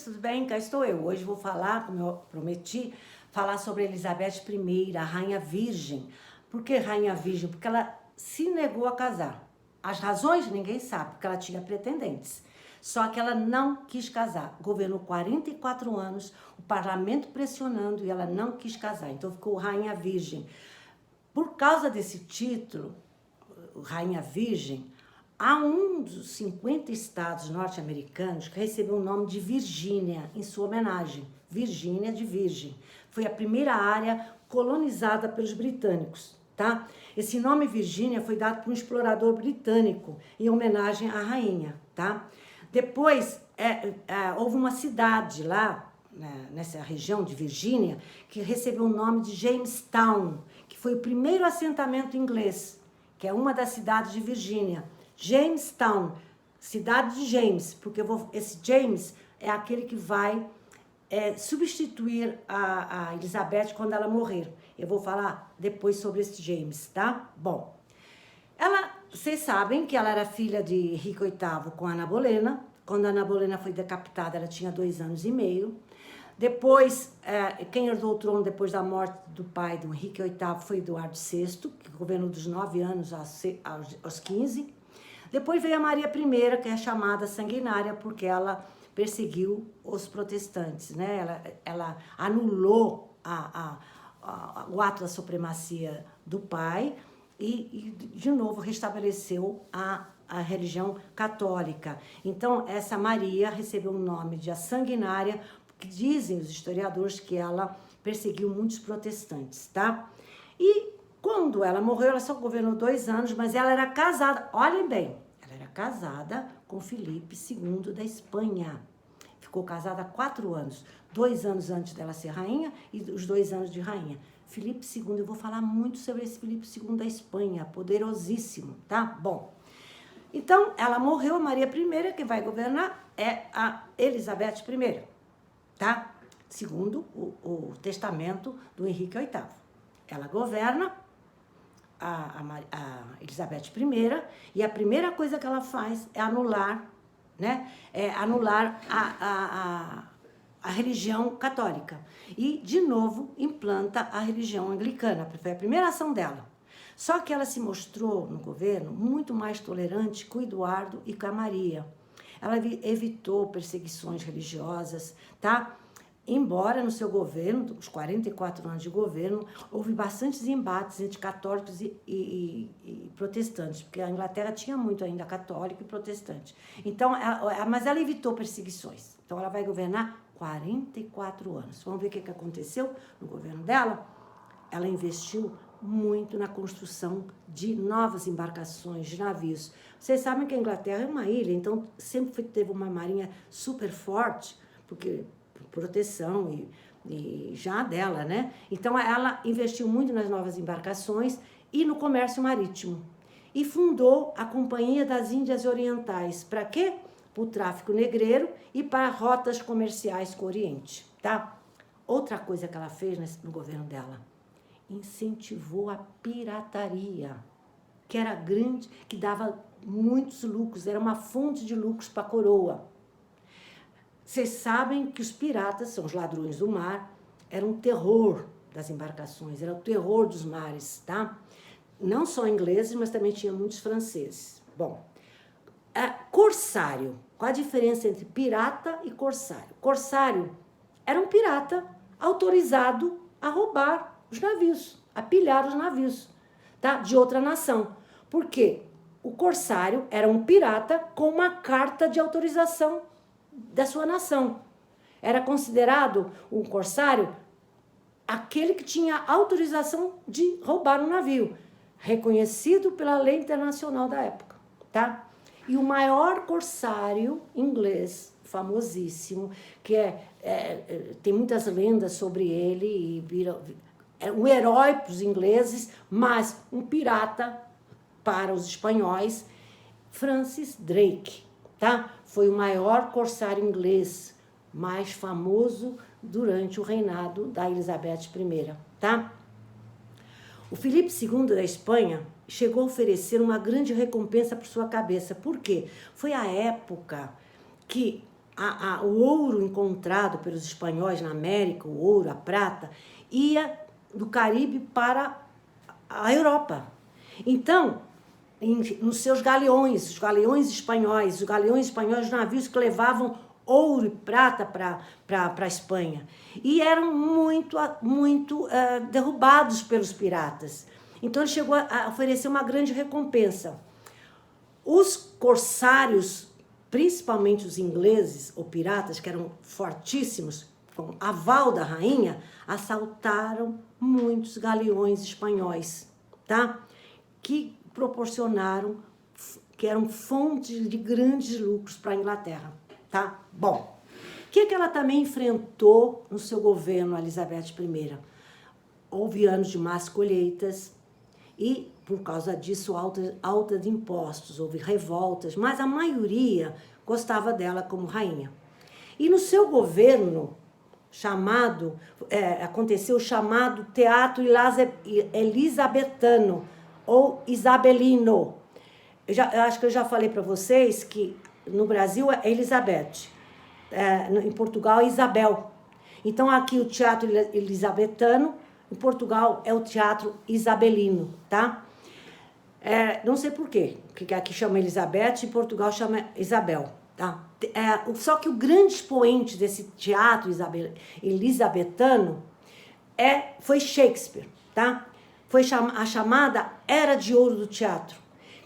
tudo bem? Cá estou eu. Hoje vou falar, como eu prometi, falar sobre Elizabeth I, a Rainha Virgem. Por que Rainha Virgem? Porque ela se negou a casar. As razões ninguém sabe, porque ela tinha pretendentes. Só que ela não quis casar. Governou 44 anos, o parlamento pressionando e ela não quis casar. Então ficou Rainha Virgem. Por causa desse título, Rainha Virgem, há um dos 50 estados norte-americanos que recebeu o nome de Virgínia, em sua homenagem. Virgínia de Virgem. Foi a primeira área colonizada pelos britânicos, tá? Esse nome Virgínia foi dado por um explorador britânico, em homenagem à rainha, tá? Depois, houve uma cidade lá, nessa região de Virgínia, que recebeu o nome de Jamestown, que foi o primeiro assentamento inglês, que é uma das cidades de Virgínia. Jamestown, cidade de James, porque esse James é aquele que vai substituir a Elizabeth quando ela morrer. Eu vou falar depois sobre esse James, tá? Bom, vocês sabem que ela era filha de Henrique VIII com Ana Bolena. Quando a Ana Bolena foi decapitada, ela tinha 2 anos e meio. Depois, quem herdou o trono depois da morte do pai do Henrique VIII foi Eduardo VI, que governou dos 9 anos aos 15. Depois veio a Maria I, que é chamada sanguinária, porque ela perseguiu os protestantes, né? Ela anulou o ato da supremacia do pai e de novo, restabeleceu a religião católica. Então, essa Maria recebeu o nome de a sanguinária, porque dizem os historiadores que ela perseguiu muitos protestantes, tá? E quando ela morreu, ela só governou 2 anos, mas ela era casada, olhem bem, ela era casada com Filipe II da Espanha. Ficou casada há 4 anos, 2 anos antes dela ser rainha e os 2 anos de rainha. Filipe II, eu vou falar muito sobre esse Filipe II da Espanha, poderosíssimo, tá? Bom, então ela morreu, a Maria I, quem vai governar é a Elizabeth I, tá? Segundo o testamento do Henrique VIII. Ela governa a Elizabeth I, e a primeira coisa que ela faz é anular, né? Anular a religião católica. E, de novo, implanta a religião anglicana. Foi a primeira ação dela. Só que ela se mostrou, no governo, muito mais tolerante com o Eduardo e com a Maria. Ela evitou perseguições religiosas, tá? Embora no seu governo, os 44 anos de governo, houve bastantes embates entre católicos e protestantes, porque a Inglaterra tinha muito ainda católico e protestante. Então, mas ela evitou perseguições. Então, ela vai governar 44 anos. Vamos ver o que aconteceu no governo dela? Ela investiu muito na construção de novas embarcações, de navios. Vocês sabem que a Inglaterra é uma ilha, então sempre teve uma marinha super forte, porque proteção e já dela, né? Então ela investiu muito nas novas embarcações e no comércio marítimo. E fundou a Companhia das Índias Orientais. Para quê? Para o tráfico negreiro e para rotas comerciais com o Oriente, tá? Outra coisa que ela fez no governo dela, incentivou a pirataria, que era grande, que dava muitos lucros, era uma fonte de lucros para a coroa. Vocês sabem que os piratas, são os ladrões do mar, eram o terror das embarcações, era o terror dos mares, tá? Não só ingleses, mas também tinha muitos franceses. Bom, corsário. Qual a diferença entre pirata e corsário? Corsário era um pirata autorizado a roubar os navios, a pilhar os navios, tá? De outra nação. Por quê? O corsário era um pirata com uma carta de autorização da sua nação. Era considerado um corsário aquele que tinha autorização de roubar um navio, reconhecido pela lei internacional da época, tá? E o maior corsário inglês, famosíssimo, que tem muitas lendas sobre ele, e é um herói para os ingleses, mas um pirata para os espanhóis, Francis Drake, tá? Foi o maior corsário inglês, mais famoso durante o reinado da Elizabeth I, tá? O Filipe II da Espanha chegou a oferecer uma grande recompensa por sua cabeça. Por quê? Foi a época que o ouro encontrado pelos espanhóis na América, o ouro, a prata, ia do Caribe para a Europa. Então, nos seus galeões, os galeões espanhóis, os navios que levavam ouro e prata para a Espanha. E eram muito derrubados pelos piratas. Então ele chegou a oferecer uma grande recompensa. Os corsários, principalmente os ingleses ou piratas, que eram fortíssimos, com aval da rainha, assaltaram muitos galeões espanhóis, tá? Que proporcionaram, que eram fontes de grandes lucros para a Inglaterra, tá? Bom, o que ela também enfrentou no seu governo, Elizabeth I? Houve anos de más colheitas e, por causa disso, alta de impostos, houve revoltas, mas a maioria gostava dela como rainha. E no seu governo, aconteceu o chamado Teatro Elisabetano, ou Isabelino. Eu acho que eu já falei para vocês que no Brasil é Elizabeth, em Portugal é Isabel. Então aqui o Teatro Elisabetano, em Portugal é o Teatro Isabelino, tá? Não sei por quê, porque aqui chama Elizabeth e em Portugal chama Isabel, tá? Só que o grande expoente desse teatro elisabetano foi Shakespeare, tá? Foi a chamada Era de Ouro do Teatro,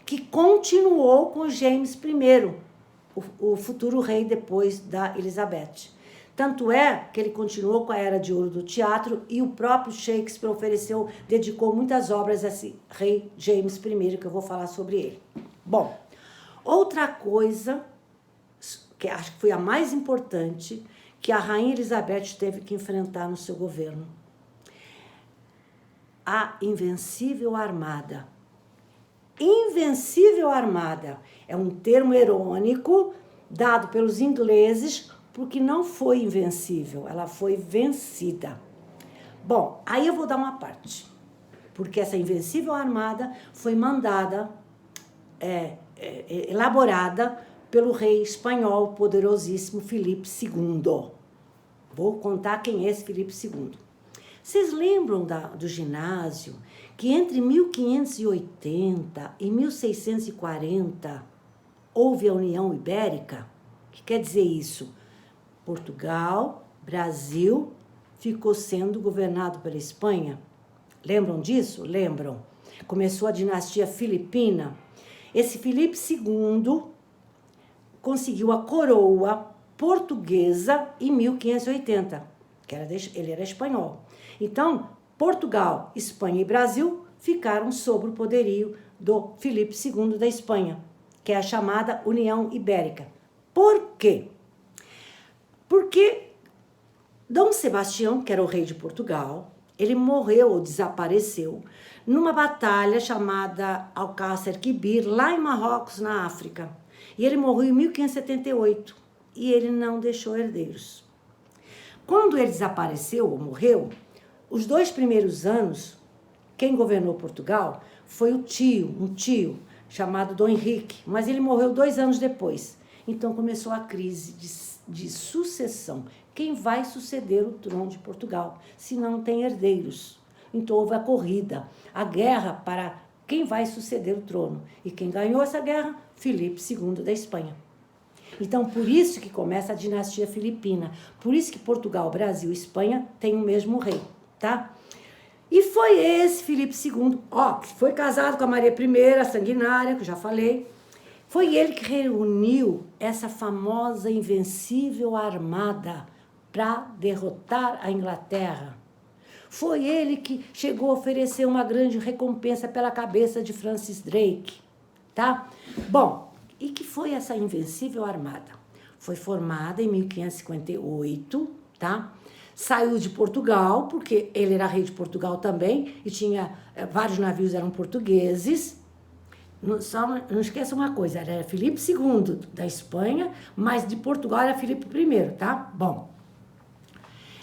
que continuou com James I, o futuro rei depois da Elizabeth. Tanto é que ele continuou com a Era de Ouro do Teatro e o próprio Shakespeare dedicou muitas obras a esse rei James I, que eu vou falar sobre ele. Bom, outra coisa, que acho que foi a mais importante, que a rainha Elizabeth teve que enfrentar no seu governo: a Invencível Armada. Invencível Armada é um termo irônico dado pelos ingleses porque não foi invencível, ela foi vencida. Bom, aí eu vou dar uma parte, porque essa Invencível Armada foi elaborada pelo rei espanhol poderosíssimo Filipe II. Vou contar quem é esse Filipe II. Vocês lembram do ginásio que entre 1580 e 1640 houve a União Ibérica? O que quer dizer isso? Portugal, Brasil, ficou sendo governado pela Espanha. Lembram disso? Lembram. Começou a dinastia filipina. Esse Filipe II conseguiu a coroa portuguesa em 1580, ele era espanhol. Então, Portugal, Espanha e Brasil ficaram sob o poderio do Filipe II da Espanha, que é a chamada União Ibérica. Por quê? Porque Dom Sebastião, que era o rei de Portugal, ele morreu ou desapareceu numa batalha chamada Alcácer Quibir, lá em Marrocos, na África. E ele morreu em 1578 e ele não deixou herdeiros. Quando ele desapareceu ou morreu, os 2 primeiros anos, quem governou Portugal foi um tio chamado Dom Henrique, mas ele morreu 2 anos depois. Então começou a crise de sucessão. Quem vai suceder o trono de Portugal, se não tem herdeiros? Então houve a corrida, a guerra para quem vai suceder o trono. E quem ganhou essa guerra? Filipe II da Espanha. Então, por isso que começa a dinastia filipina. Por isso que Portugal, Brasil e Espanha têm o mesmo rei, tá? E foi esse Filipe II, que foi casado com a Maria I, a sanguinária, que eu já falei. Foi ele que reuniu essa famosa Invencível Armada para derrotar a Inglaterra. Foi ele que chegou a oferecer uma grande recompensa pela cabeça de Francis Drake, tá? Bom, e que foi essa Invencível Armada? Foi formada em 1558, tá? Saiu de Portugal, porque ele era rei de Portugal também, e tinha vários navios eram portugueses. Não esqueça uma coisa, era Filipe II da Espanha, mas de Portugal era Filipe I, tá? Bom,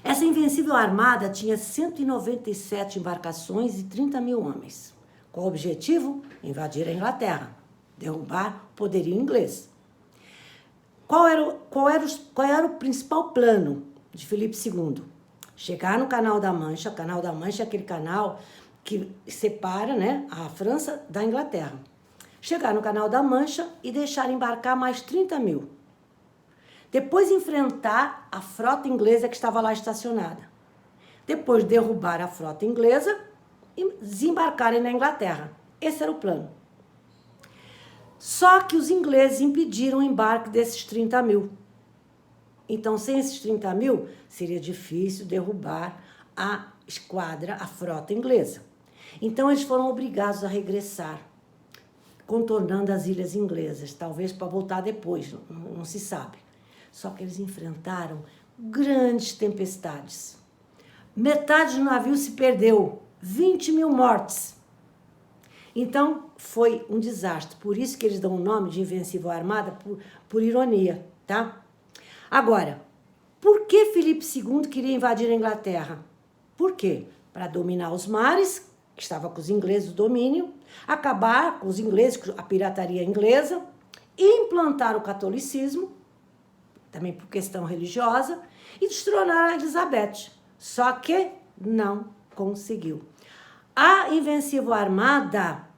essa Invencível Armada tinha 197 embarcações e 30 mil homens. Qual o objetivo? Invadir a Inglaterra, derrubar o poderio inglês. Qual era o principal plano de Filipe II? Chegar no Canal da Mancha. O Canal da Mancha é aquele canal que separa, né, a França da Inglaterra. Chegar no Canal da Mancha e deixar embarcar mais 30 mil. Depois enfrentar a frota inglesa que estava lá estacionada. Depois derrubar a frota inglesa e desembarcarem na Inglaterra. Esse era o plano. Só que os ingleses impediram o embarque desses 30 mil. Então, sem esses 30 mil, seria difícil derrubar a esquadra, a frota inglesa. Então, eles foram obrigados a regressar, contornando as ilhas inglesas, talvez para voltar depois, não se sabe. Só que eles enfrentaram grandes tempestades. Metade do navio se perdeu, 20 mil mortes. Então, foi um desastre. Por isso que eles dão o nome de Invencível Armada, por ironia, tá? Agora, por que Filipe II queria invadir a Inglaterra? Por quê? Para dominar os mares, que estava com os ingleses o domínio, acabar com os ingleses, com a pirataria inglesa, implantar o catolicismo, também por questão religiosa, e destronar a Elizabeth. Só que não conseguiu. A Invencível Armada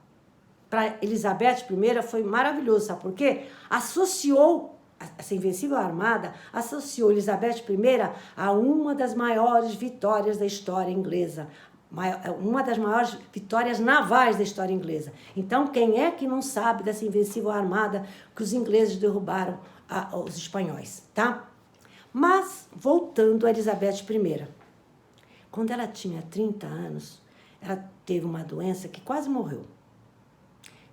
para Elizabeth I foi maravilhoso, sabe por quê? Essa Invencível Armada associou Elizabeth I a uma das maiores vitórias da história inglesa, uma das maiores vitórias navais da história inglesa. Então, quem é que não sabe dessa Invencível Armada que os ingleses derrubaram os espanhóis, tá? Mas, voltando a Elizabeth I, quando ela tinha 30 anos, ela teve uma doença que quase morreu.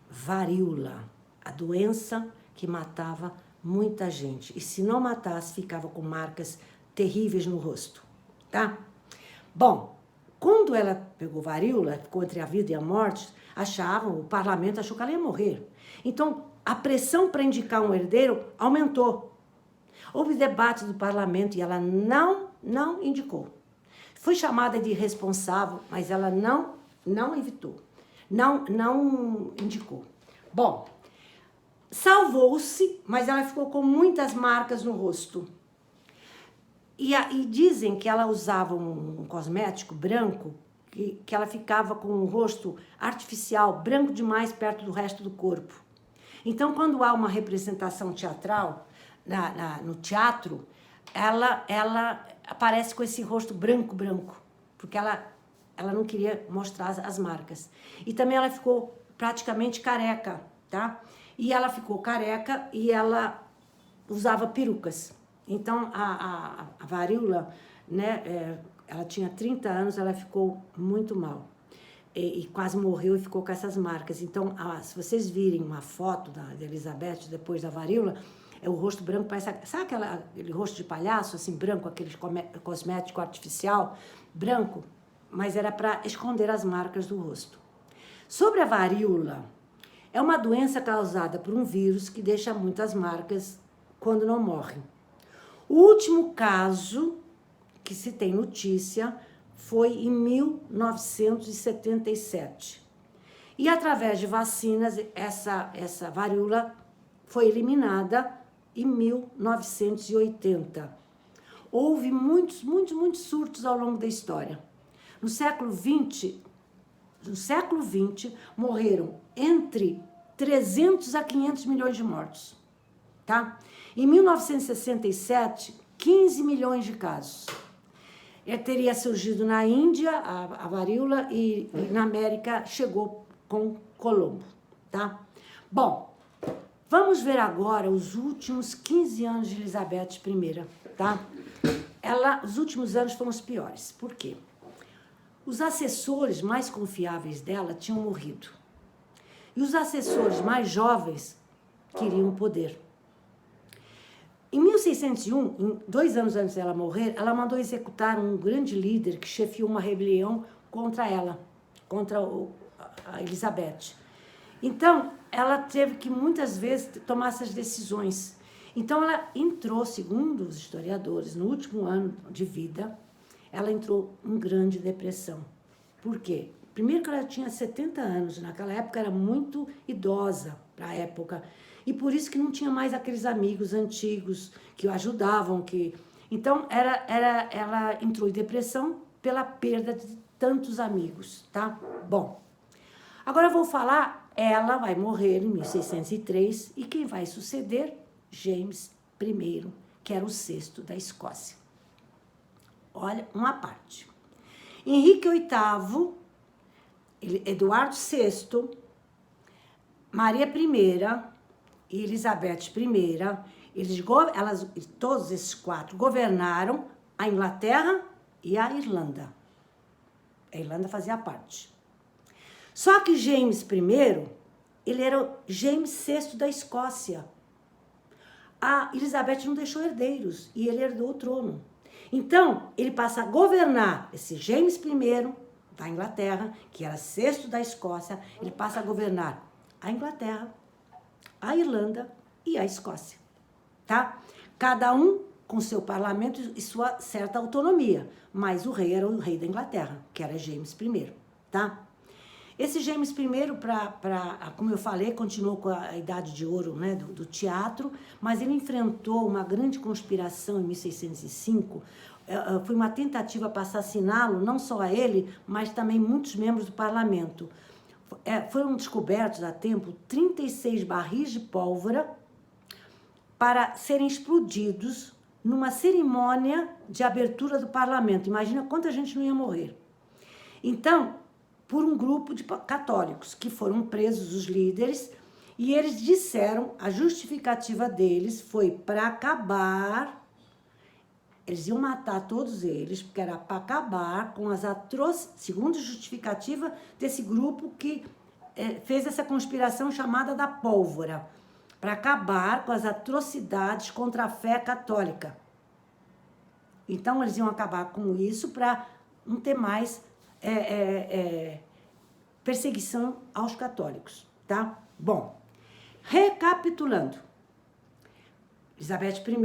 Varíola, a doença que matava muita gente. E se não matasse, ficava com marcas terríveis no rosto, tá? Bom, quando ela pegou varíola, ficou entre a vida e a morte, o parlamento achou que ela ia morrer. Então, a pressão para indicar um herdeiro aumentou. Houve debate do parlamento e ela não indicou. Foi chamada de irresponsável, mas ela não evitou. Não indicou. Bom, salvou-se, mas ela ficou com muitas marcas no rosto. E dizem que ela usava um cosmético branco, que ela ficava com um rosto artificial, branco demais perto do resto do corpo. Então, quando há uma representação teatral, no teatro, ela aparece com esse rosto branco, porque ela não queria mostrar as marcas. E também ela ficou praticamente careca, tá? E ela ficou careca e ela usava perucas. Então, a varíola, né, ela tinha 30 anos, ela ficou muito mal. E quase morreu e ficou com essas marcas. Então, se vocês virem uma foto da Elizabeth depois da varíola, o rosto branco parece... Sabe aquele rosto de palhaço, assim, branco, aquele cosmético artificial, branco? Mas era para esconder as marcas do rosto. Sobre a varíola, é uma doença causada por um vírus que deixa muitas marcas quando não morre. O último caso que se tem notícia foi em 1977. E através de vacinas, essa varíola foi eliminada em 1980. Houve muitos surtos ao longo da história. No século XX, morreram entre 300 a 500 milhões de mortos, tá? Em 1967, 15 milhões de casos. Teria surgido na Índia a varíola e na América chegou com Colombo, tá? Bom, vamos ver agora os últimos 15 anos de Elizabeth I, tá? Os últimos anos foram os piores. Por quê? Os assessores mais confiáveis dela tinham morrido. E os assessores mais jovens queriam o poder. Em 1601, 2 anos antes dela morrer, ela mandou executar um grande líder que chefiou uma rebelião contra ela, contra a Elizabeth. Então, ela teve que muitas vezes tomar essas decisões. Então, ela entrou, segundo os historiadores, no último ano de vida, ela entrou em grande depressão. Por quê? Primeiro que ela tinha 70 anos, naquela época era muito idosa para a época. E por isso que não tinha mais aqueles amigos antigos que o ajudavam, que... Então, ela entrou em depressão pela perda de tantos amigos, tá? Bom, agora eu vou falar, ela vai morrer em 1603 e quem vai suceder? James I, que era o sexto da Escócia. Olha, uma parte. Henrique VIII, Eduardo VI, Maria I e Elizabeth I, todos esses quatro governaram a Inglaterra e a Irlanda. A Irlanda fazia parte. Só que James I, ele era o James VI da Escócia. A Elizabeth não deixou herdeiros e ele herdou o trono. Então, ele passa a governar esse James I da Inglaterra, que era sexto da Escócia, ele passa a governar a Inglaterra, a Irlanda e a Escócia, tá? Cada um com seu parlamento e sua certa autonomia, mas o rei era o rei da Inglaterra, que era James I, tá? Esse James I, como eu falei, continuou com a idade de ouro, né, do teatro, mas ele enfrentou uma grande conspiração em 1605. Foi uma tentativa para assassiná-lo, não só a ele, mas também muitos membros do parlamento. Foram descobertos há tempo 36 barris de pólvora para serem explodidos numa cerimônia de abertura do parlamento. Imagina quanta gente não ia morrer. Então, por um grupo de católicos, que foram presos os líderes, e eles disseram, a justificativa deles foi para acabar, eles iam matar todos eles, porque era para acabar com as atrocidades, segundo a justificativa desse grupo que fez essa conspiração chamada da pólvora, para acabar com as atrocidades contra a fé católica. Então, eles iam acabar com isso para não ter mais perseguição aos católicos, tá? Bom, recapitulando. Elizabeth I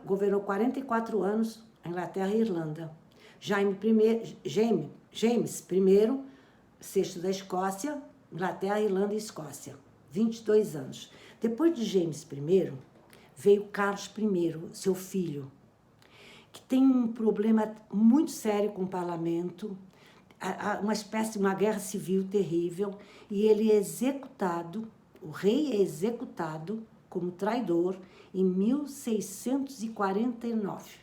governou 44 anos a Inglaterra e a Irlanda. James I, sexto da Escócia, Inglaterra, Irlanda e Escócia. 22 anos. Depois de James I, veio Carlos I, seu filho, que tem um problema muito sério com o parlamento, uma espécie de uma guerra civil terrível, e ele é executado, o rei é executado como traidor em 1649.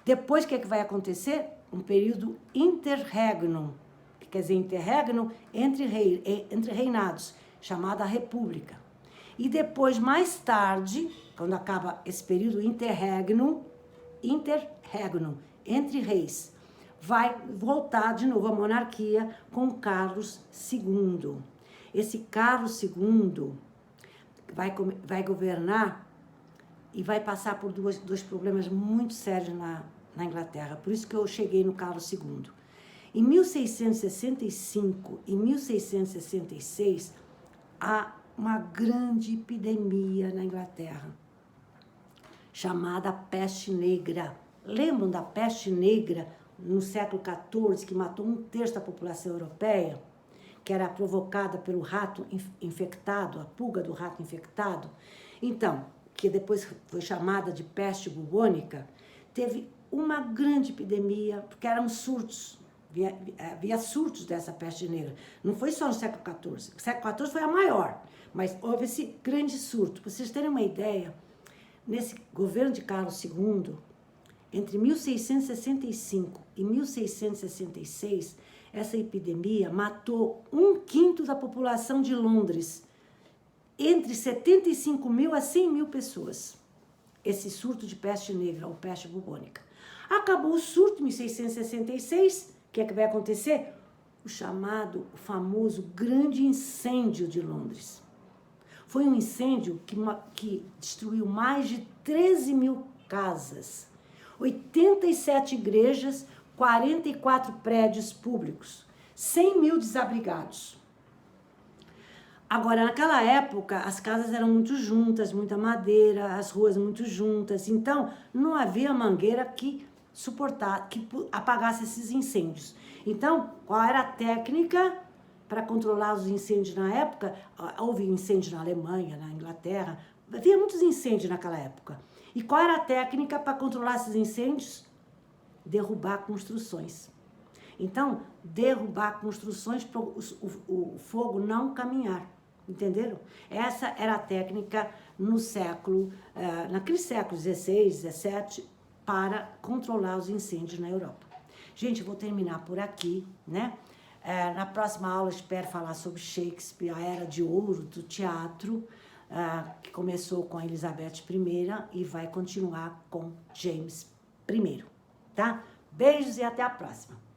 Depois, o que é que vai acontecer? Um período interregnum, que quer dizer interregnum entre reinados, chamada República. E depois, mais tarde, quando acaba esse período interregnum, entre reis, vai voltar de novo a monarquia com Carlos II. Esse Carlos II vai governar e vai passar por dois problemas muito sérios na Inglaterra. Por isso que eu cheguei no Carlos II. Em 1665 e 1666, há uma grande epidemia na Inglaterra, chamada peste negra. Lembram da peste negra no século XIV, que matou 1/3 da população europeia, que era provocada pelo rato infectado, a pulga do rato infectado? Então, que depois foi chamada de peste bubônica, teve uma grande epidemia, porque eram surtos, havia surtos dessa peste negra. Não foi só no século XIV, o século XIV foi a maior, mas houve esse grande surto. Para vocês terem uma ideia, nesse governo de Carlos II, entre 1665 e 1666, essa epidemia matou 1/5 da população de Londres, entre 75 mil a 100 mil pessoas. Esse surto de peste negra, ou peste bubônica. Acabou o surto em 1666, o que é que vai acontecer? O famoso grande incêndio de Londres. Foi um incêndio que destruiu mais de 13 mil casas, 87 igrejas, 44 prédios públicos, 100 mil desabrigados. Agora, naquela época, as casas eram muito juntas, muita madeira, as ruas muito juntas, então não havia mangueira que apagasse esses incêndios. Então, qual era a técnica? para controlar os incêndios na época. Houve incêndio na Alemanha, na Inglaterra, havia muitos incêndios naquela época. E qual era a técnica para controlar esses incêndios? Derrubar construções. Então, derrubar construções para o fogo não caminhar. Entenderam? Essa era a técnica no século, naquele século XVI, XVII, para controlar os incêndios na Europa. Gente, eu vou terminar por aqui, né? Na próxima aula, espero falar sobre Shakespeare, a Era de Ouro do teatro, que começou com a Elizabeth I e vai continuar com James I, tá? Beijos e até a próxima!